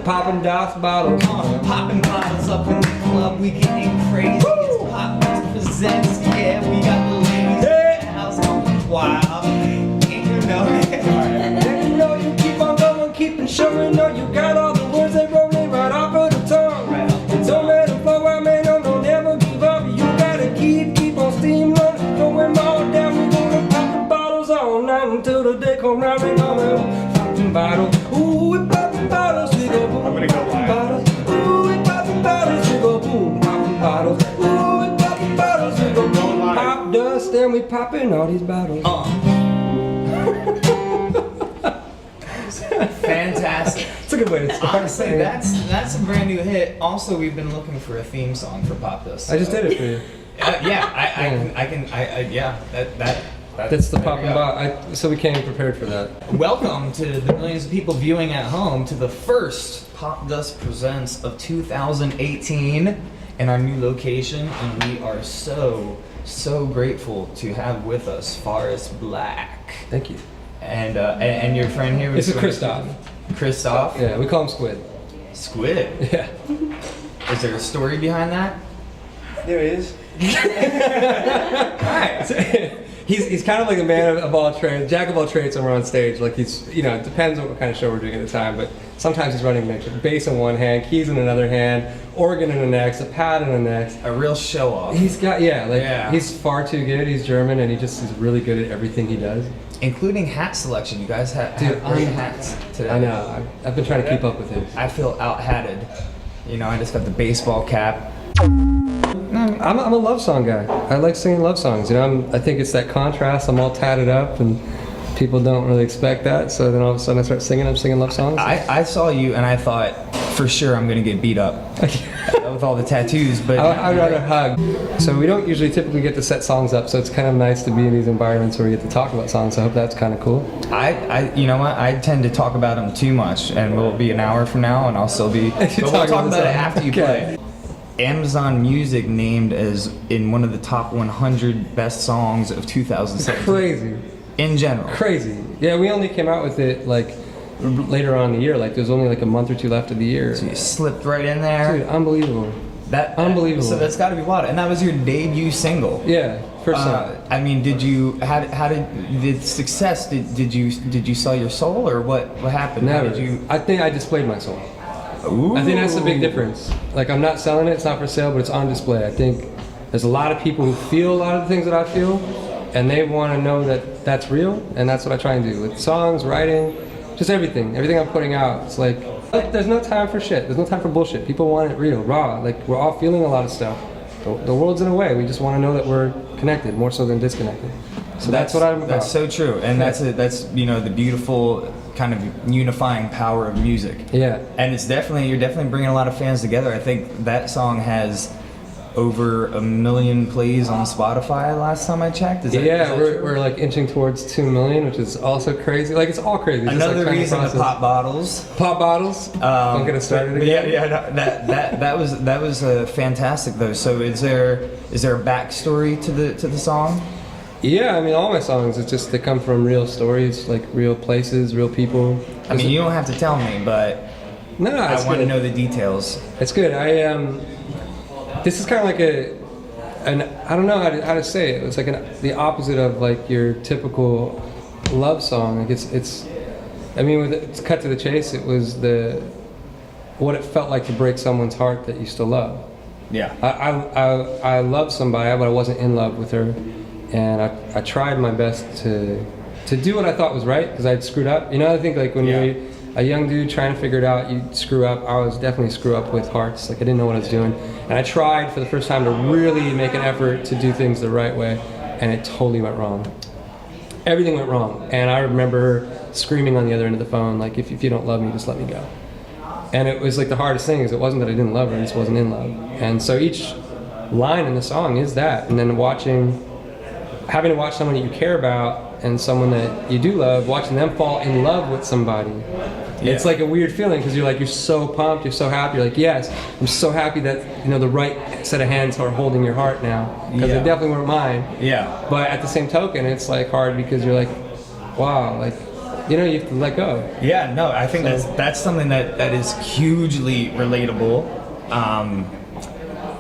Popping Dust bottles. Popping bottles up in the club, we getting crazy. It's Popdust presents, yeah, we got the ladies in the house going wild. Ain't you know it? And you know you keep on going, keeping showing, know you got all the words that rolling right off of the tongue. And don't let them flow out, man, don't never give up. You gotta keep on steam running, throw them all down. We gonna pop the bottles all night until the day come round. We gonna pop them bottles. Ooh, we popping bottles, we go boom. I'm gonna go live. Bottles. Ooh, we popping bottles, we go boom. Popping bottles. Ooh, we popping bottles, we go boom. Popdust, and we popping all these bottles. Fantastic. It's a good way to start. Honestly, that's a brand new hit. Also, we've been looking for a theme song for Popdust. I just did it for you. That's the popping bottle. So we came prepared for that. Welcome to the millions of people viewing at home to the first Popdust Presents of 2018 in our new location, and we are so grateful to have with us Forrest Blakk. Thank you. And your friend here. This is Christoph. Christoph? Yeah, we call him Squid. Squid? Yeah. Is there a story behind that? There is. Alright. He's kind of like a man of all trades, jack of all trades when we're on stage. Like he's, you know, it depends on what kind of show we're doing at the time, but sometimes he's running mix with bass in one hand, keys in another hand, organ in the next, a pad in the next. A real show off. He's got, he's far too good. He's German and he just is really good at everything he does. Including hat selection. You guys have great hats today. I know. I've been trying to keep up with it. I feel out-hatted. You know, I just got the baseball cap. I'm a love song guy. I like singing love songs. You know, I think it's that contrast. I'm all tatted up, and people don't really expect that. So then all of a sudden I start singing. I'm singing love songs. I saw you and I thought, for sure I'm gonna get beat up with all the tattoos. But I'd rather hug. So we don't usually typically get to set songs up. So it's kind of nice to be in these environments where we get to talk about songs. So I hope that's kind of cool. You know what? I tend to talk about them too much, and we'll be an hour from now, and I'll still be. But we'll talk about it after you play. Amazon Music named as in one of the top 100 best songs of 2017. Crazy. In general. Crazy. Yeah, we only came out with it like later on in the year. Like there's only like a month or two left of the year. So you slipped right in there. Dude, unbelievable. Unbelievable. So that's got to be wild. And that was your debut single. Yeah, first song. I mean, did you? How did the success? Did you sell your soul or what happened? Never. How did you? I think I displayed my soul. Ooh. I think that's the big difference. Like I'm not selling it, it's not for sale, but it's on display. I think there's a lot of people who feel a lot of the things that I feel, and they want to know that that's real, and that's what I try and do with songs, writing, just everything I'm putting out. It's like there's no time for shit. There's no time for bullshit. People want it real, raw. Like we're all feeling a lot of stuff. The world's in a way. We just want to know that we're connected more so than disconnected. So that's what I'm about. That's so true, and that's you know the beautiful kind of unifying power of music. Yeah. And you're definitely bringing a lot of fans together. I think that song has over 1 million plays on Spotify last time I checked. Is that we're like inching towards 2 million, which is also crazy. Like it's all crazy. It's another like reason to pop bottles. Pop bottles. I'm gonna start it again. That was fantastic though. So is there a backstory to the song? Yeah, I mean all my songs, it's just they come from real stories, like real places, real people. I mean you don't have to tell me, but I want to know the details. It's good. This is kind of like I don't know how to say it. It's like the opposite of like your typical love song. Like it's I mean, it's cut to the chase. It was what it felt like to break someone's heart that you still love. Yeah. I loved somebody, but I wasn't in love with her, and I tried my best to do what I thought was right because I'd screwed up. You know, I think like when you're a young dude trying to figure it out, you screw up. I was definitely screw up with hearts. Like I didn't know what I was doing, and I tried for the first time to really make an effort to do things the right way, and it totally went wrong. Everything went wrong, and I remember screaming on the other end of the phone, like, if you don't love me, just let me go. And it was like the hardest thing is it wasn't that I didn't love her, I just wasn't in love. And so each line in the song is that, and then having to watch someone that you care about and someone that you do love, watching them fall in love with somebody It's like a weird feeling because you're so pumped, you're so happy. You're like, yes, I'm so happy that the right set of hands are holding your heart now, because they definitely weren't mine. Yeah. But at the same token, it's like hard because you're like, wow, like, you have to let go. Yeah, no, I think that's something that is hugely relatable.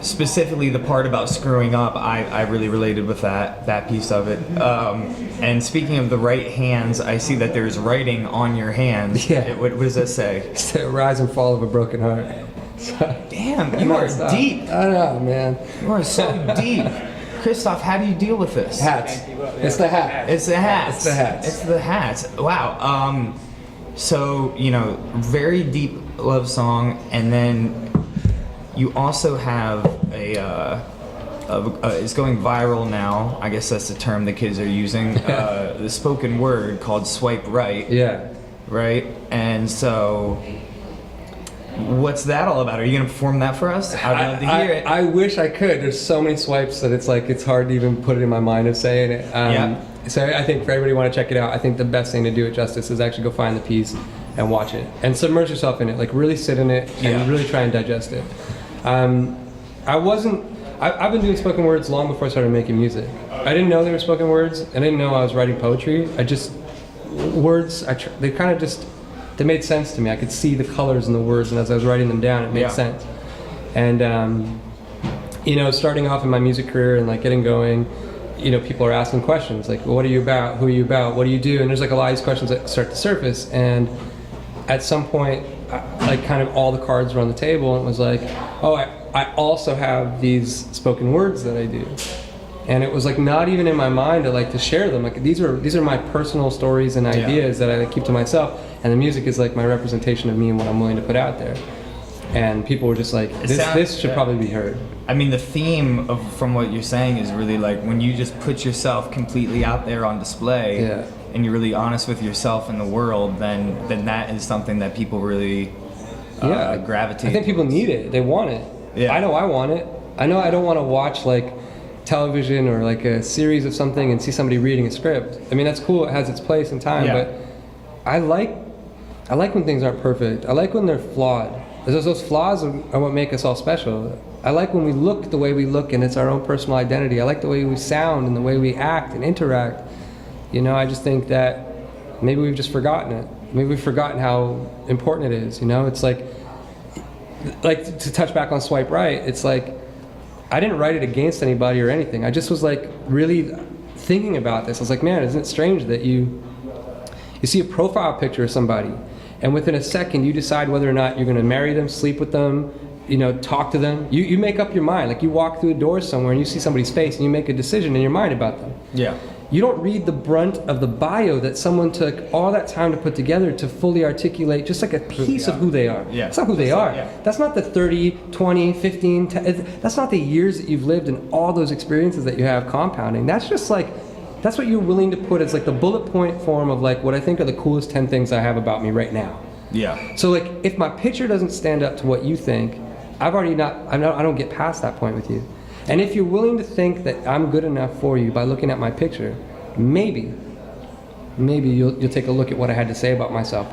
Specifically the part about screwing up, I really related with that piece of it. And speaking of the right hands, I see that there's writing on your hands. Yeah. What does that say? It's the rise and fall of a broken heart. Damn, you are deep. I know, man. You are so deep. Christoph, how do you deal with this? Hats. It's the hat. It's the hats. It's the hats. It's the hats. Wow. So, very deep love song, and then you also have it's going viral now. I guess that's the term the kids are using. The spoken word called "Swipe Right." Yeah. Right. And so, what's that all about? Are you gonna perform that for us? I'd love to hear it. I wish I could. There's so many swipes that it's hard to even put it in my mind of saying it. So I think for everybody who want to check it out, I think the best thing to do it justice is actually go find the piece and watch it and submerge yourself in it. Like really sit in it and really try and digest it. I've been doing spoken words long before I started making music. I didn't know they were spoken words. I didn't know I was writing poetry. They kind of just, they made sense to me. I could see the colors in the words, and as I was writing them down, it made sense. And, starting off in my music career and like getting going, people are asking questions like, well, what are you about? Who are you about? What do you do? And there's like a lot of these questions that start to surface. And at some point, like kind of all the cards were on the table, and it was like, oh, I also have these spoken words that I do. And it was like not even in my mind to share them. Like these are my personal stories and ideas that I keep to myself, and the music is like my representation of me and what I'm willing to put out there. And people were just like, this should probably be heard. I mean, the theme from what you're saying is really like when you just put yourself completely out there on display, and you're really honest with yourself and the world, then that is something that people really gravitate. I think people need it. They want it. Yeah. I know I want it. I know I don't want to watch like television or like a series of something and see somebody reading a script. I mean, that's cool. It has its place and time, but I like when things aren't perfect. I like when they're flawed. Those flaws are what make us all special. I like when we look the way we look and it's our own personal identity. I like the way we sound and the way we act and interact. I just think that maybe we've just forgotten it. Maybe we've forgotten how important it is. It's like to touch back on Swipe Right, it's like I didn't write it against anybody or anything. I just was like really thinking about this. I was like, man, isn't it strange that you see a profile picture of somebody and within a second you decide whether or not you're going to marry them, sleep with them, talk to them. You make up your mind. Like you walk through a door somewhere and you see somebody's face and you make a decision in your mind about them. Yeah. You don't read the brunt of the bio that someone took all that time to put together to fully articulate just like a piece of who they are. Yeah. That's not who they are. That's not the 30, 20, 15, 10, that's not the years that you've lived and all those experiences that you have compounding. That's just like, that's what you're willing to put as like the bullet point form of like what I think are the coolest 10 things I have about me right now. Yeah. So like if my picture doesn't stand up to what you think, I don't get past that point with you. And if you're willing to think that I'm good enough for you by looking at my picture, maybe you'll take a look at what I had to say about myself.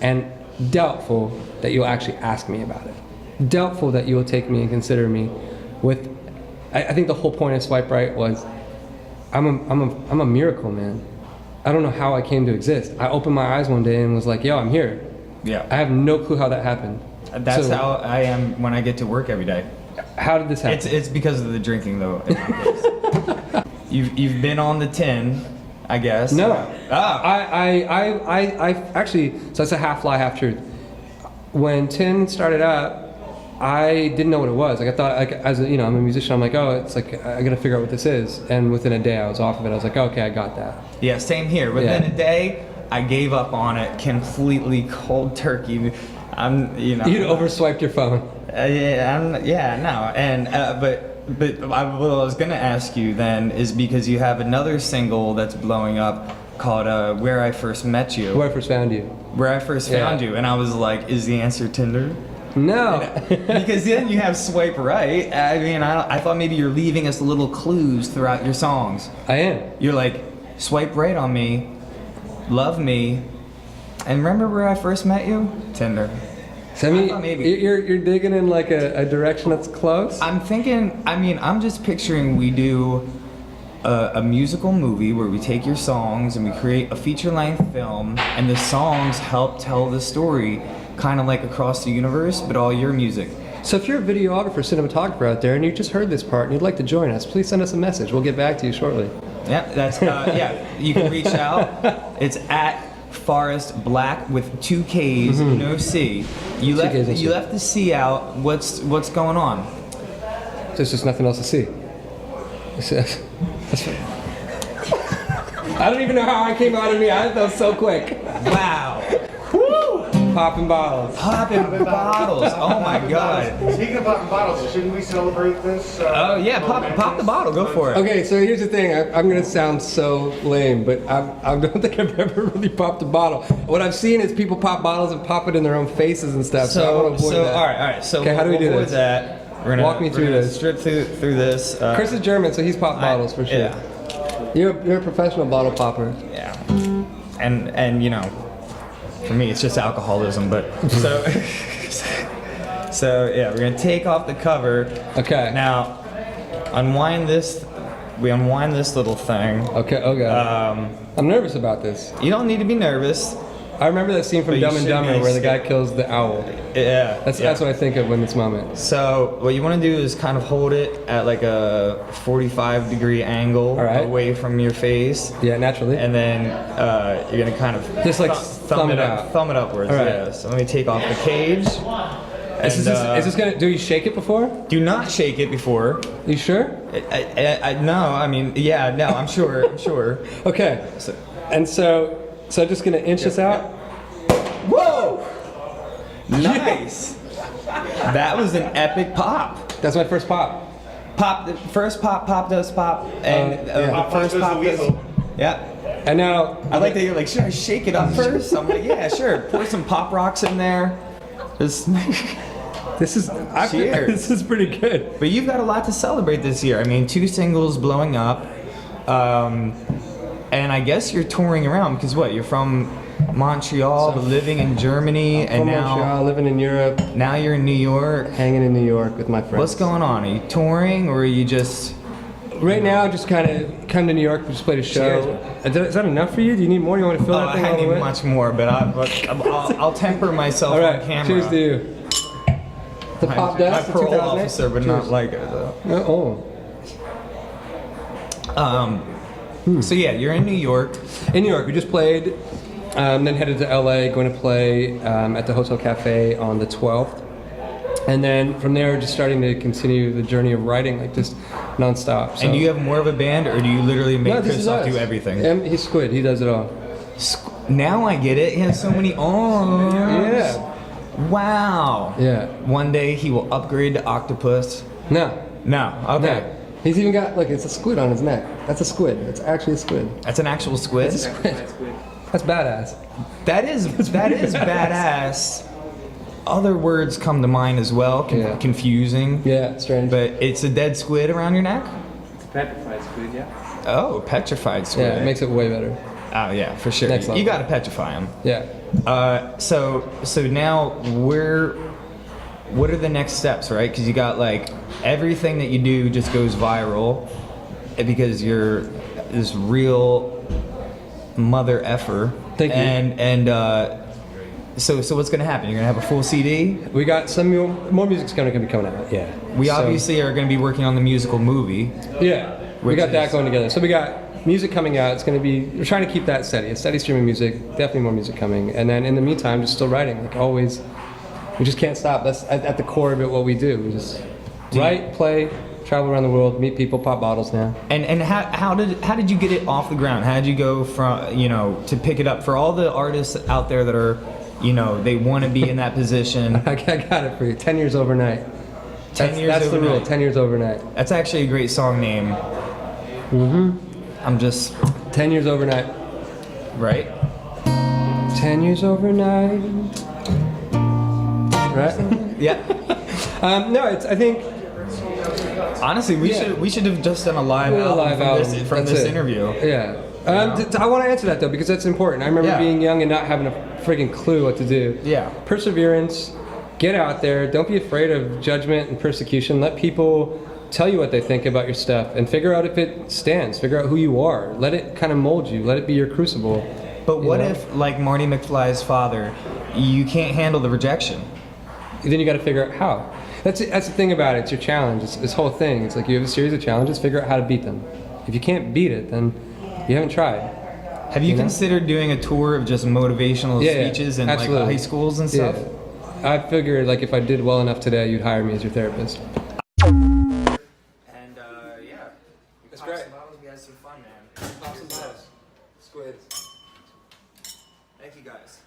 And doubtful that you'll actually ask me about it. Doubtful that you'll take me and consider me with, I think the whole point of Swipe Right was, I'm a miracle, man. I don't know how I came to exist. I opened my eyes one day and was like, yo, I'm here. Yeah. I have no clue how that happened. That's how I am when I get to work every day. How did this happen? It's because of the drinking, though. You've been on the tin, I guess. No. I actually, so that's a half lie, half truth. When tin started up, I didn't know what it was. Like I thought, like as a, I'm a musician. I'm like, oh, it's like I gotta figure out what this is. And within a day, I was off of it. I was like, okay, I got that. Yeah, same here. Within a day, I gave up on it completely, cold turkey. You'd overswiped your phone. No, and but what I was gonna ask you then is because you have another single that's blowing up called "Where I First Met You." Where I First Found You. Where I First Found You, and I was like, is the answer Tinder? No, because then you have Swipe Right. I mean, I thought maybe you're leaving us little clues throughout your songs. I am. You're like, swipe right on me, love me, And remember where I first met you? Tinder. So, I thought mean, maybe. you're digging in like a direction that's close? I'm thinking, I'm just picturing we do a musical movie where we take your songs and we create a feature-length film, and the songs help tell the story, kind of like across the universe, but all your music. So if you're a videographer, cinematographer out there, and you just heard this part and you'd like to join us, please send us a message. We'll get back to you shortly. Yeah, that's you can reach out. It's at Forest Blakk with 2 K's, no C. You left the C out. What's going on? There's just nothing else to see. I don't even know how I came out of me. I felt so quick. Wow. Popping bottles. Popping bottles. Oh my God. Speaking of popping bottles, shouldn't we celebrate this? Oh yeah, pop the bottle. Go for it. Okay, so here's the thing. I'm gonna sound so lame, but I don't think I've ever really popped a bottle. What I've seen is people pop bottles and pop it in their own faces and stuff. So I want to avoid that. All right. So okay, how do we do this? We're gonna walk me through this. Strip through this. Chris is German, so he's popped bottles for sure. Yeah. You're a professional bottle popper. Yeah. And you know, for me it's just alcoholism, but so yeah, we're gonna take off the cover. Okay. Now, unwind this. We unwind this little thing. Okay. Okay. I'm nervous about this. You don't need to be nervous. I remember that scene from But Dumb you and should Dumber be where the guy kills the owl. Yeah. That's what I think of in this moment. So what you want to do is kind of hold it at like a 45-degree angle away from your face. Yeah, naturally. And then you're gonna kind of just like thumb it out. Thumb it upwards. Right. Yeah. So let me take off the cage. Is this gonna? Do you shake it before? Do not shake it before. You sure? No. I mean, yeah. No. I'm sure. I'm sure. Okay. So just gonna inch this out. Whoa! Nice. That was an epic pop. That's my first pop. First Popdust pop, and the first Popdust. Yeah. And now I like that you're like, should I shake it up first? I'm like, yeah, sure. Pour some pop rocks in there. This is pretty good. But you've got a lot to celebrate this year. I mean, 2 singles blowing up, and I guess you're touring around because what? You're from Montreal, living in Germany, and now Montreal, living in Europe. Now you're in New York. Hanging in New York with my friends. What's going on? Are you touring, or are you just? Right now, just kind of come to New York. We just played a show. Is that enough for you? Do you need more? You want to fill that thing all the way? I need much more, but I'll temper myself all right, on camera. Cheers to you. The Popdust. I'm a parole officer, but not like it though. So yeah, you're in New York. In New York, we just played. Then headed to LA, going to play at the Hotel Cafe on the 12th. And then from there, just starting to continue the journey of writing, like just nonstop. So. And do you have more of a band, or do you literally make Christoph do everything? He's Squid. He does it all. Now I get it. He has so many arms. Yeah. Wow. Yeah. One day he will upgrade to octopus. No. Okay. No. He's even got, look, it's a squid on his neck. That's a squid. It's actually a squid. That's an actual squid? That's a squid. That's badass. That is badass. Other words come to mind as well. Confusing. Yeah, strange. But it's a dead squid around your neck? It's a petrified squid, yeah. Oh, petrified squid. Yeah, it makes it way better. Oh yeah, for sure. Next level. You gotta petrify them. Yeah. So now what are the next steps, right? Because you got like everything that you do just goes viral because you're this real mother effer. Thank you. So what's gonna happen? You're gonna have a full CD? We got some more music's gonna be coming out. Yeah. We obviously are gonna be working on the musical movie. Yeah. We got that going together. So we got music coming out. It's gonna be. We're trying to keep that steady. A steady stream of music. Definitely more music coming. And then in the meantime, just still writing. Like always, we just can't stop. That's at the core of it. What we do. We just write, play, travel around the world, meet people, pop bottles now. And how did you get it off the ground? How did you go from to pick it up for all the artists out there that are they want to be in that position? I got it for you. 10 years overnight. 10 years that's overnight. the rule. 10 years overnight. That's actually a great song name. I'm just 10 years overnight. Right. 10 years overnight. Right. Yeah. No, I think. Honestly, we should have just done a live album album from this interview. Yeah. I want to answer that though because that's important. I remember being young and not having a friggin' clue what to do. Yeah. Perseverance. Get out there. Don't be afraid of judgment and persecution. Let people tell you what they think about your stuff and figure out if it stands. Figure out who you are. Let it kind of mold you. Let it be your crucible. But what if, like Marty McFly's father, you can't handle the rejection? Then you got to figure out how. That's the thing about it. It's your challenge. It's this whole thing. It's like you have a series of challenges. Figure out how to beat them. If you can't beat it, then you haven't tried. Have you considered doing a tour of just motivational speeches in like high schools and stuff? Yeah. I figured like if I did well enough today, you'd hire me as your therapist. And yeah, That's great. We had some fun, man. Pop some bottles. Squids. Thank you guys.